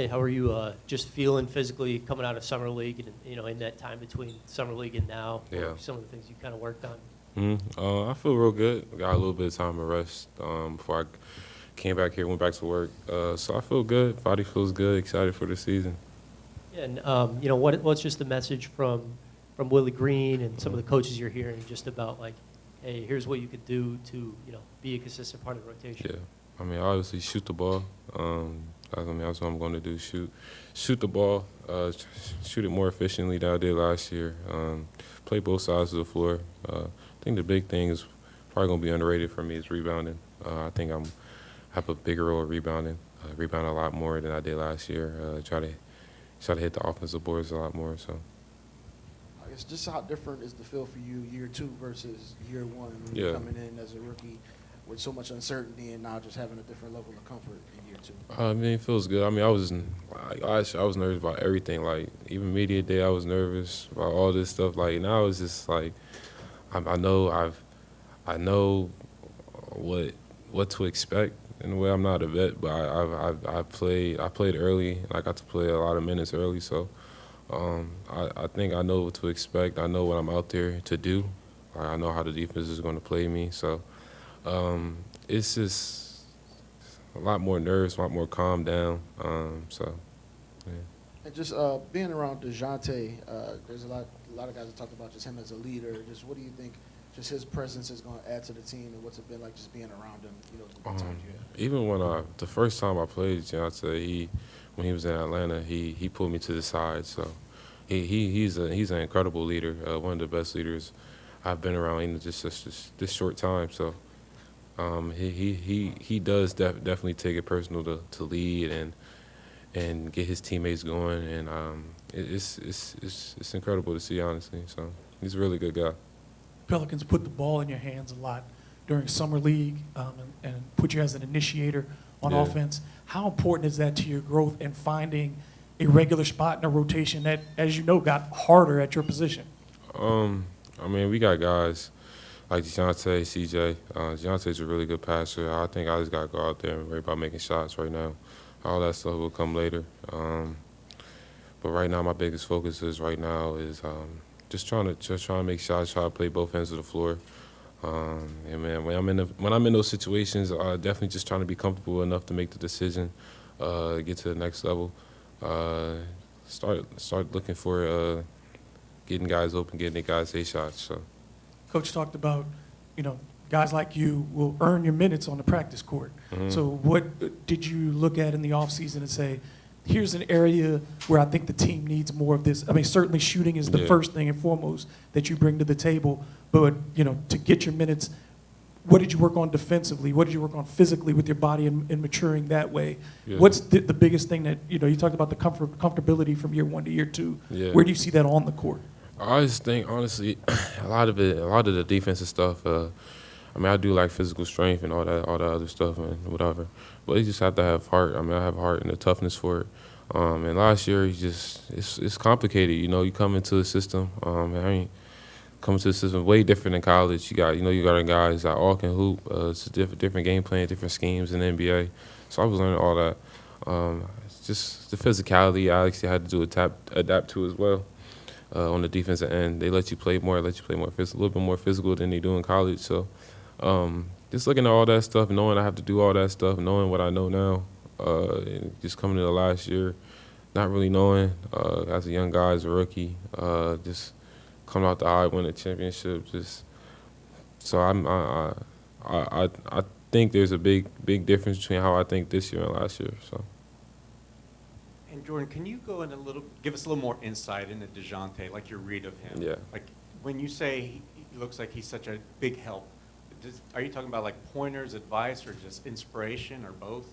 Hey, how are you just feeling physically coming out of summer league and in that time between summer league and now? What Yeah. are some of the things you kind of worked on? I feel real good. Got a little bit of time to rest before I came back here, went back to work. So I feel good. Body feels good. Excited for the season. Yeah, and what's just the message from Willie Green and some of the coaches you're hearing just about like, hey, here's what you could do to be a consistent part of the rotation. Yeah. I mean, obviously shoot the ball. That's what I'm going to do. Shoot the ball. Shoot it more efficiently than I did last year. Play both sides of the floor. I think the big thing is probably going to be underrated for me is rebounding. I think have a bigger role of rebounding. Rebound a lot more than I did last year. Try to hit the offensive boards a lot more. So. I guess just how different is the feel for you year 2 versus year 1? I mean, you're coming in as a rookie with so much uncertainty and now just having a different level of comfort in year 2. I mean, it feels good. I mean, I was nervous about everything. Like even media day, I was nervous about all this stuff. Like now it's just like I know what to expect. In a way, I'm not a vet, but I played early, and I got to play a lot of minutes early. So I think I know what to expect. I know what I'm out there to do. I know how the defense is going to play me. So it's just a lot more nerves, a lot more calm down. Yeah. And just being around Dejounte, there's a lot of guys that talked about just him as a leader. Just what do you think just his presence is going to add to the team, and what's it been like just being around him, the times you had? Even when the first time I played Dejounte, when he was in Atlanta, he pulled me to the side. So he's an incredible leader, one of the best leaders I've been around in just this short time. So he does definitely take it personal to lead and get his teammates going, and it's incredible to see, honestly. So he's a really good guy. Pelicans put the ball in your hands a lot during summer league and put you as an initiator on offense. How important is that to your growth and finding a regular spot in a rotation that, as you know, got harder at your position? I mean, we got guys like Dejounte, CJ. Dejounte's a really good passer. I think I just got to go out there and worry about making shots right now. All that stuff will come later. But right now, my biggest focus is just trying to make shots, try to play both ends of the floor. And man, when I'm in those situations, definitely just trying to be comfortable enough to make the decision, get to the next level. Start looking for getting guys open, getting the guys their shots. So. Coach talked about, guys like you will earn your minutes on the practice court. Mm-hmm. So what did you look at in the offseason and say, here's an area where I think the team needs more of this? I mean, certainly shooting is the first thing and foremost that you bring to the table. But, to get your minutes, what did you work on defensively? What did you work on physically with your body and maturing that way? Yeah. What's the biggest thing that, you talked about the comfortability from year 1 to year 2. Yeah. Where do you see that on the court? I just think, honestly, a lot of the defensive stuff, I mean, I do like physical strength and all that other stuff and whatever. But you just have to have heart. I mean, I have heart and the toughness for it. And last year, it's complicated. You come into the system. Coming to the system way different than college. You got guys that all can hoop. It's a different game plan, different schemes in the NBA. So I was learning all that. Just the physicality I actually had to adapt to as well. On the defensive end, they let you play more, a little bit more physical than they do in college. So just looking at all that stuff, knowing I have to do all that stuff, knowing what I know now, and just coming into the last year, not really knowing as a young guy, as a rookie, just coming out the eye, win a championship. So I think there's a big difference between how I think this year and last year. So. And Jordan, can you go in give us a little more insight into Dejounte, like your read of him? Yeah. Like when you say he looks like he's such a big help, are you talking about like pointers, advice, or just inspiration, or both?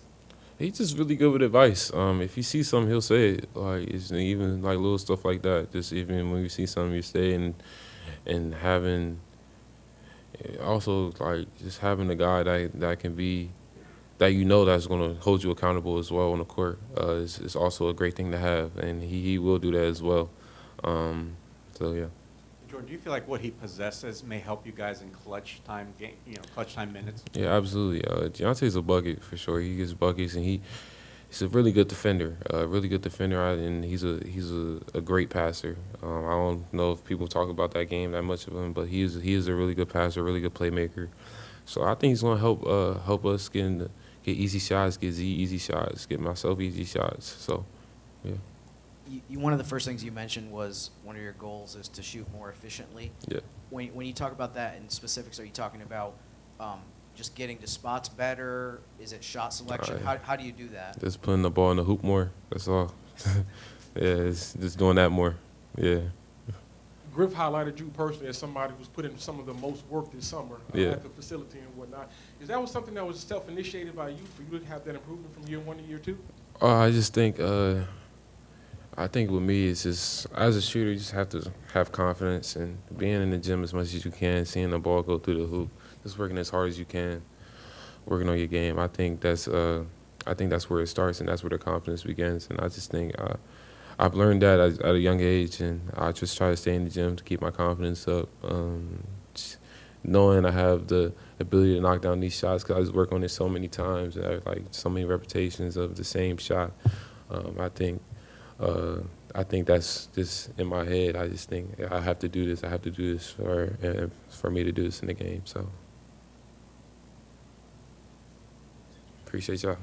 He's just really good with advice. If you see something, he'll say it. Like it's even like little stuff like that. Just even when you see something, you say it, and having also like just having a guy that can be that that's going to hold you accountable as well on the court is also a great thing to have, and he will do that as well. So yeah. Jordan, do you feel like what he possesses may help you guys in clutch time minutes? Yeah, absolutely. Dejounte's a bucket for sure. He gets buckets, and he's a really good defender, and he's a great passer. I don't know if people talk about that game that much of him, but he is a really good passer, really good playmaker. So I think he's going to help us get easy shots, get Z easy shots, get myself easy shots. So, yeah. One of the first things you mentioned was one of your goals is to shoot more efficiently. Yeah. When you talk about that in specifics, are you talking about just getting to spots better? Is it shot selection? How do you do that? Just putting the ball in the hoop more. That's all. Yeah, it's just doing that more. Yeah. Griff highlighted you personally as somebody who's put in some of the most work this summer at the facility and whatnot. Is that something that was self-initiated by you for you to have that improvement from year 1 to year 2? I just think I think with me, it's just, as a shooter, you just have to have confidence and being in the gym as much as you can, seeing the ball go through the hoop, just working as hard as you can, working on your game. I think that's where it starts, and that's where the confidence begins. And I just think I've learned that at a young age, and I just try to stay in the gym to keep my confidence up, knowing I have the ability to knock down these shots because I just work on it so many times, and I have like so many repetitions of the same shot. I think that's just in my head. I just think I have to do this. I have to do this for me to do this in the game. So appreciate y'all.